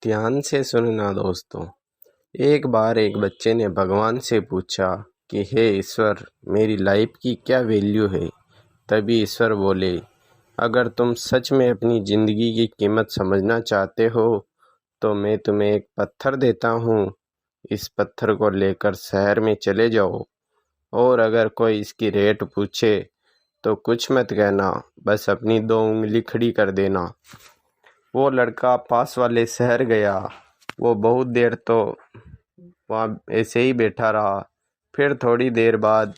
ध्यान से सुनना दोस्तों। एक बार एक बच्चे ने भगवान से पूछा कि हे ईश्वर, मेरी लाइफ की क्या वैल्यू है। तभी ईश्वर बोले, अगर तुम सच में अपनी ज़िंदगी की कीमत समझना चाहते हो तो मैं तुम्हें एक पत्थर देता हूँ। इस पत्थर को लेकर शहर में चले जाओ और अगर कोई इसकी रेट पूछे तो कुछ मत कहना, बस अपनी 2 उंगली खड़ी कर देना। वो लड़का पास वाले शहर गया। वो बहुत देर तो वहाँ ऐसे ही बैठा रहा। फिर थोड़ी देर बाद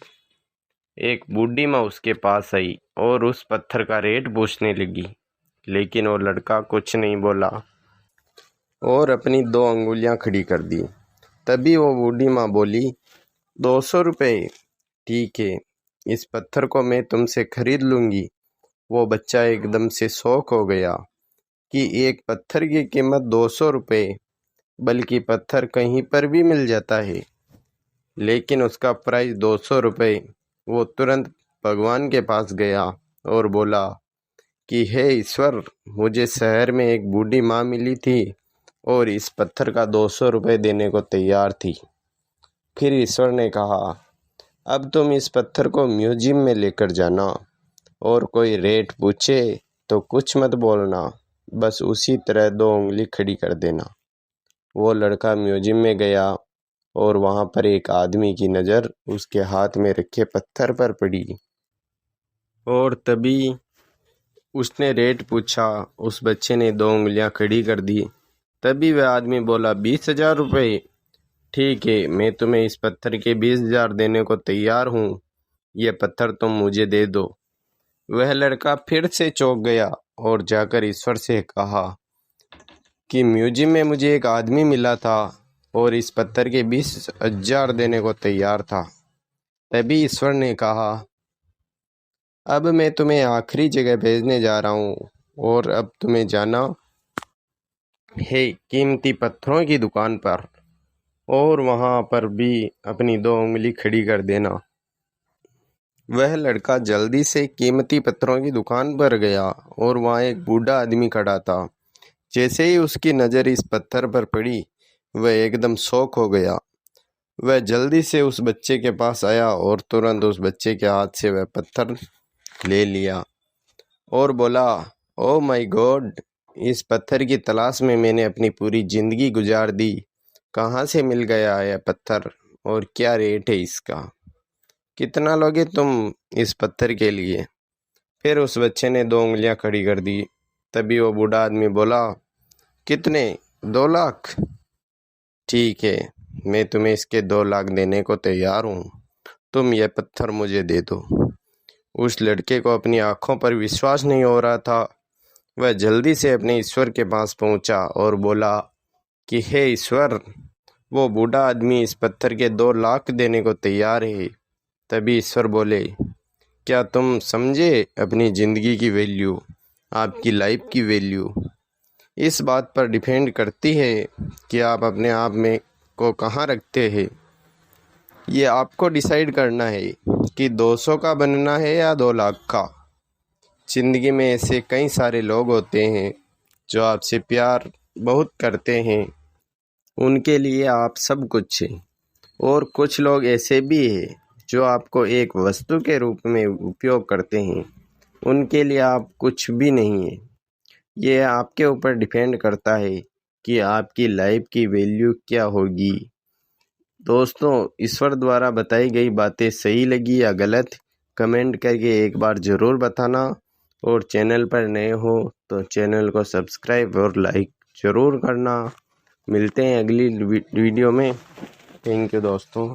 एक बूढ़ी माँ उसके पास आई और उस पत्थर का रेट पूछने लगी, लेकिन वो लड़का कुछ नहीं बोला और अपनी 2 अंगुलियां खड़ी कर दी। तभी वो बूढ़ी माँ बोली, 200 रुपये। ठीक है, इस पत्थर को मैं तुमसे खरीद लूँगी। वो बच्चा एकदम से शॉक हो गया कि एक पत्थर की कीमत 200 रुपये, बल्कि पत्थर कहीं पर भी मिल जाता है, लेकिन उसका प्राइस 200 रुपये। वो तुरंत भगवान के पास गया और बोला कि हे ईश्वर, मुझे शहर में एक बूढ़ी माँ मिली थी और इस पत्थर का 200 रुपये देने को तैयार थी। फिर ईश्वर ने कहा, अब तुम इस पत्थर को म्यूजियम में लेकर जाना और कोई रेट पूछे तो कुछ मत बोलना, बस उसी तरह 2 उंगली खड़ी कर देना। वो लड़का म्यूजियम में गया और वहाँ पर एक आदमी की नज़र उसके हाथ में रखे पत्थर पर पड़ी और तभी उसने रेट पूछा। उस बच्चे ने 2 उंगलियां खड़ी कर दी। तभी वह आदमी बोला, 20,000 रुपये। ठीक है, मैं तुम्हें इस पत्थर के 20,000 देने को तैयार हूँ। ये पत्थर तुम मुझे दे दो। वह लड़का फिर से चौंक गया और जाकर ईश्वर से कहा कि म्यूजियम में मुझे एक आदमी मिला था और इस पत्थर के 20,000 देने को तैयार था। तभी ईश्वर ने कहा, अब मैं तुम्हें आखिरी जगह भेजने जा रहा हूँ और अब तुम्हें जाना है कीमती पत्थरों की दुकान पर और वहाँ पर भी अपनी 2 उंगली खड़ी कर देना। वह लड़का जल्दी से कीमती पत्थरों की दुकान पर गया और वहाँ एक बूढ़ा आदमी खड़ा था। जैसे ही उसकी नज़र इस पत्थर पर पड़ी, वह एकदम शॉक हो गया। वह जल्दी से उस बच्चे के पास आया और तुरंत उस बच्चे के हाथ से वह पत्थर ले लिया और बोला, ओ माय गॉड, इस पत्थर की तलाश में मैंने अपनी पूरी ज़िंदगी गुजार दी। कहाँ से मिल गया यह पत्थर और क्या रेट है इसका? कितना लोगे तुम इस पत्थर के लिए? फिर उस बच्चे ने 2 उंगलियां खड़ी कर दी। तभी वो बूढ़ा आदमी बोला, कितने? 2 लाख। ठीक है, मैं तुम्हें इसके 2 लाख देने को तैयार हूँ। तुम यह पत्थर मुझे दे दो। उस लड़के को अपनी आंखों पर विश्वास नहीं हो रहा था। वह जल्दी से अपने ईश्वर के पास पहुंचा और बोला कि हे ईश्वर, वो बूढ़ा आदमी इस पत्थर के 2 लाख देने को तैयार है। तभी ईश्वर बोले, क्या तुम समझे अपनी ज़िंदगी की वैल्यू? आपकी लाइफ की वैल्यू इस बात पर डिपेंड करती है कि आप अपने आप में को कहाँ रखते हैं। ये आपको डिसाइड करना है कि 200 का बनना है या 2 लाख का। ज़िंदगी में ऐसे कई सारे लोग होते हैं जो आपसे प्यार बहुत करते हैं, उनके लिए आप सब कुछ हैं, और कुछ लोग ऐसे भी हैं जो आपको एक वस्तु के रूप में उपयोग करते हैं, उनके लिए आप कुछ भी नहीं है। ये आपके ऊपर डिपेंड करता है कि आपकी लाइफ की वैल्यू क्या होगी। दोस्तों, ईश्वर द्वारा बताई गई बातें सही लगी या गलत, कमेंट करके एक बार ज़रूर बताना, और चैनल पर नए हो तो चैनल को सब्सक्राइब और लाइक ज़रूर करना। मिलते हैं अगली वीडियो में। थैंक यू दोस्तों।